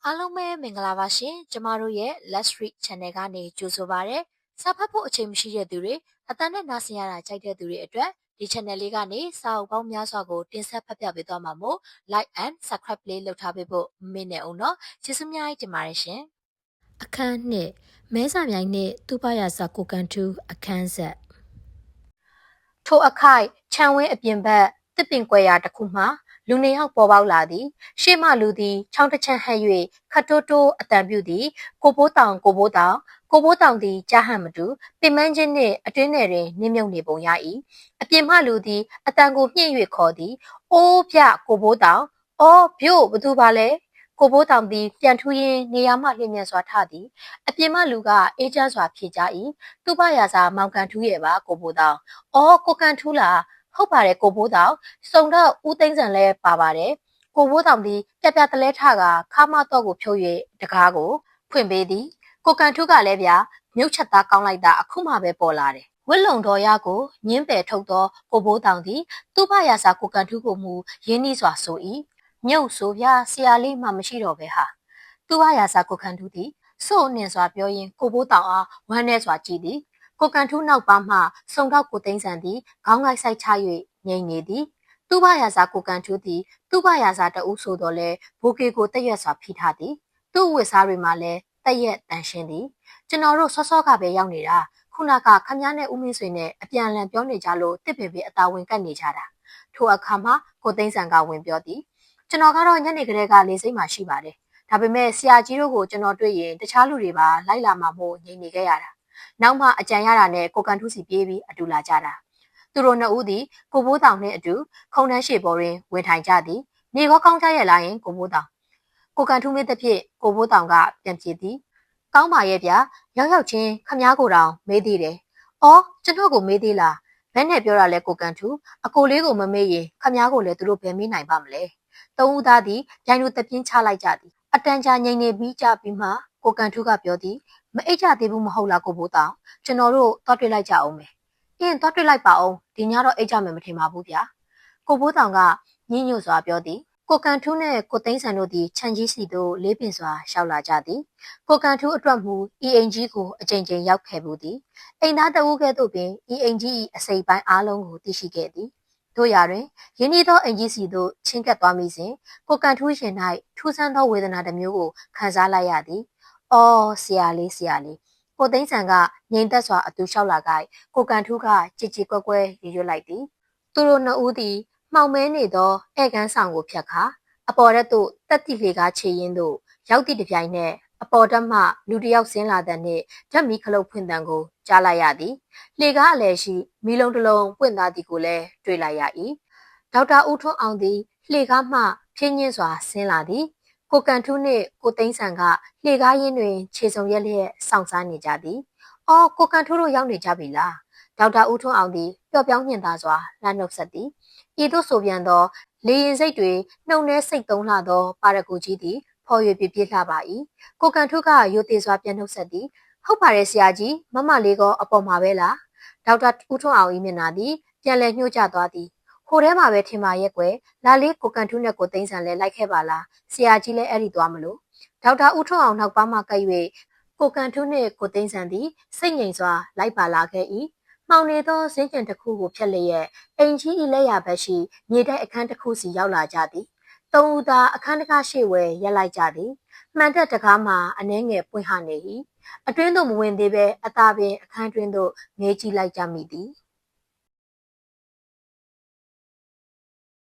အားလုံးပဲမင်္ဂလာပါရှင်ကျမတို့ရဲ့ Let's Read Channel ကနေကြိုဆိုပါရစေစာဖတ်ဖို့အချိန်မရှိတဲ့သူတွေအတန်းနဲ့နားဆင်ရတာကြိုက်တဲ့သူတွေအတွက်ဒီ channel လေးကနေစာအုပ်ပေါင်းများစွာကိုတင်ဆက်ဖတ်ပြပေးသွားမှာမို့ like and subscribe လေးလုပ်ထားပေးဖို့မမေ့နဲ့အောင်နော်ကျေးဇူးများတင်ပါတယ်ရှင်အခန်းနှစ်မဲစာမြိုင်နဲ့သူ့ဘရာဇာကိုကန်ထူးအခန်းဆက်ထိုအခိုက်ခြံဝင်းအပြင်ဘက်တစ်ပင်ကွယ်ရာတစ်ခုမှလူနေရောက်ပေါ်ပေါက်လာသည်ရှေ့မှလူသည်ချောင်းတစ်ချမ်းဟပ်၍ခတ်တိုးတိုးအတန်ပြုသည်ကိုဘိုးတောင်သည်ကြားဟန်မတူပင်မန်းချင်းနှင့်အတွင်းထဲတွင်နင်းမြုပ်နေပုံရ၏အပြင်မှလူသည်အတန်ကိုမြင့်၍ခေါ်သည်အိုးဖျကိုဘိုးတောင်အော်ဗျို့ဘသူပါလဲကိုဘိုးတောင်သည်ပြန်ထူးရင်းနေရာမှလျင်မြန်စွာထသည်အပြင်မှလူကအေးချမ်းစွာဖြေကြ၏သူ့ဘရာစာမောင်ကန်ထူးရဲ့ပါကိုဘိုးတောင်အော်ကိုကန်ထူးလားဟုတ်ပါတယ်ကိုဘိုးတောင်စုံတော့ဦးသိန်းစံလဲပါပါတယ်ကိုဘိုးတောင်သည်ပြပြတလဲထကခါမတော့ကိုဖြုတ်၍တကားကိုဖွင့်ပေးသည်ကိုကန်ထူးကလည်းဗျာမြုပ်ချက်သားကောင်းလိုက်တာအခုမှပဲပေါ်လာတယ်ဝစ်လုံတော်ရကိုညင်းပယ်ထုတ်သောကိုဘိုးတောင်သည်သူ့ဘရာစာကိုကန်ထူးကိုမူရင်းနှီးစွာဆို၏မြုပ်ဆိုဗျာဆရာလေးမှမရှိတော့ပဲဟာသူ့ဘရာစာကိုကန်ထူးသည်စိုးနှင်စွာပြောရင်းကိုဘိုးတောင်အားဝမ်းနဲ့စွာကြည့်သည်ကိုကန်ထူးနောက်ပါမှစုံတော့ကိုသိန်းစံသည်ခေါင်းကိုက်ဆိုင်ချ၍ငြိမ်နေသည်သူ့ဘရာစာကိုကန်ထူးသည်သူ့ဘရာစာတအုပ်ဆိုတော့လဲဘိုကေကိုတက်ရွက်စွာဖိထားသည်သူ့ဝစ်စားတွေမှာလဲတက်ရက်တန်ရှင်းသည်ကျွန်တော်တို့စောစောကပဲရောက်နေတာခုနကခမည်းနဲ့ဦးမင်းဆွေနဲ့အပြန်အလှန်ပြောနေကြလို့တစ်ပင်ပင်အသာဝင်ကတ်နေကြတာထိုအခါမှာကိုသိန်းစံကဝင်ပြောသည်ကျွန်တော်ကတော့ညနေကလေးကလေစိတ်မှရှိပါတယ်ဒါပေမဲ့ဆရာကြီးတို့ကိုကျွန်တော်တွေ့ရင်တခြားလူတွေပါလိုက်လာမှမို့ငြိမ်နေခဲ့ရတာနောက်မှအကြံရတာနဲ့ကိုကန်ထူးစီပြေးပြီးအတူလာကြတာသူတို့နှစ်ဦးသည်ကိုဘိုးတောင်နှင့်အတူခုံတန်းရှေ့ပေါ်တွင်ဝင်ထိုင်ကြသည်နေကောကောင်းကြရဲ့လားယင်ကိုဘိုးတောင်ကိုကန်ထူးမင်းတစ်ဖြစ်ကိုဘိုးတောင်ကပြန်ပြေးသည်ကောင်းပါရဲ့ဗျာရောက်ရောက်ချင်းခမားကိုတောင်မေးသေးတယ်။အော်ကျွန်တော်ကိုမေးသေးလား။ဘယ်နဲ့ပြောတာလဲကိုကန်ထူအကိုလေးကိုမမေးရင်ခမားကိုလည်းသူတို့ဘယ်မေးနိုင်ပါမလဲ။သုံးဦးသားသည်ဂျိုင်းတို့တပြင်းချလိုက်ကြသည်။အတန်ကြာငိမ့်နေပြီးကြပြီးမှကိုကန်ထူကပြောသည်မအိတ်ကြသေးဘူးမဟုတ်လားကိုဘိုးတောင်ကျွန်တော်တို့သွားတွေ့လိုက်ကြအောင်မယ်။အင်းသွားတွေ့လိုက်ပါအောင်ဒီညတော့အိတ်ကြမယ်မထင်ပါဘူးဗျာ။ကိုဘိုးတောင်ကညှိညွတ်စွာပြောသည်ကိုကန်ထူးနဲ့ကိုသိန်းစံတို့သည်ခြံကြီးစီသို့လေးပင်စွာရှောက်လာကြသည်ကိုကန်ထူးအတွက်မူဤအိမ်ကြီးကိုအကြိမ်ကြိမ်ရောက်ခဲ့ဘူးသည်အိမ်သားတဦးကဲ့သို့ပင်ဤအိမ်ကြီး၏အစိပ်ပိုင်းအားလုံးကိုသိရှိခဲ့သည်တို့ရာတွင်ရင်းနှီးသောအိမ်ကြီးစီသို့ချင်းကပ်သွားမိစဉ်ကိုကန်ထူးရှင်၌ထူးဆန်းသောဝေဒနာတစ်မျိုးကိုခံစားလိုက်ရသည်အော်ဆရာလေးကိုသိန်းစံကငြိမ်သက်စွာအတူလျှောက်လာခိုက်ကိုကန်ထူးကကြည်ကြည်ကွက်ကွဲရွတ်လိုက်သည်သူတို့နှစ်ဦးသည်မှောင်မဲနေသောဧကန်းဆောင်ကိုဖြတ်ခါအပေါ်ရက်သို့တက်တိလေကားချေရင်သို့ရောက်သည့်တစ်ပြိုင်နက်အပေါ်တက်မှလူတစ်ယောက်ဆင်းလာတဲ့နှင့်ဓာတ်မီခလုတ်ဖွင့်တံကိုကြားလိုက်ရသည်လေကားအလယ်ရှိမီလုံးတစ်လုံးပွင့်သားသည်ကိုလည်းတွေ့လိုက်ရ၏ဒေါက်တာဦးထွန်းအောင်သည်လှေကားမှဖြင်းညင်းစွာဆင်းလာသည်ကိုကန်ထူးနှင့်ကိုသိန်းစံကလှေကားရင်းတွင်ခြေစုံရက်လျက်စောင့်စားနေကြသည်အော်ကိုကန်ထူးတို့ရောက်နေကြပြီလားဒေါက်တာဦးထွန်းအောင်သည်ပျော့ပြောင်းညင်သားစွာလှမ်းနှုတ်ဆက်သည်ဤသို့ဆိုပြန်သောလေရင်စိတ်တွေနှုံနှဲစိတ်သုံးလှသောပါရဂူကြီးသည်ဖော်၍ပြပြလှပါ၏ကိုကန်ထုကရိုသေစွာပြန်နှုတ်ဆက်သည်ဟုတ်ပါတယ်ဆရာကြီးမမလေးကအပေါ်မှာပဲလားဒေါက်တာဦးထွန်းအောင်၏မျက်နှာသည်ပြန်လည်ညှို့ကျသွားသည်ဟိုထဲမှာပဲထင်ပါရဲ့ကွယ်လာလေးကိုကန်ထုနဲ့ကိုသိန်းစံလဲလိုက်ခဲ့ပါလားဆရာကြီးလည်းအဲ့ဒီသွားမလို့ဒေါက်တာဦးထွန်းအောင်နောက်ပါမှကပ်၍ကိုကန်ထုနှင့်ကိုသိန်းစံသည်စိတ်ငြိမ်စွာလိုက်ပါလာခဲ့၏မှောင်နေသောဈေးကျင်တစ်ခုကိုဖျက်လျက်အိမ်ကြီး၏လက်ရဘက်ရှိမြေတိုက်အခန်းတစ်ခုစီရောက်လာကြသည်သုံးဦးသားအခန်းတကားရှိဝဲရက်လိုက်ကြသည်မှန်တဲ့တကားမှာအနှဲငယ်ပွင့်ဟနေ၏အတွင်းသို့မဝင်သေးပဲအသာပင်အခန်းတွင်းသို့ငေးကြည့်လိုက်ကြမိသည်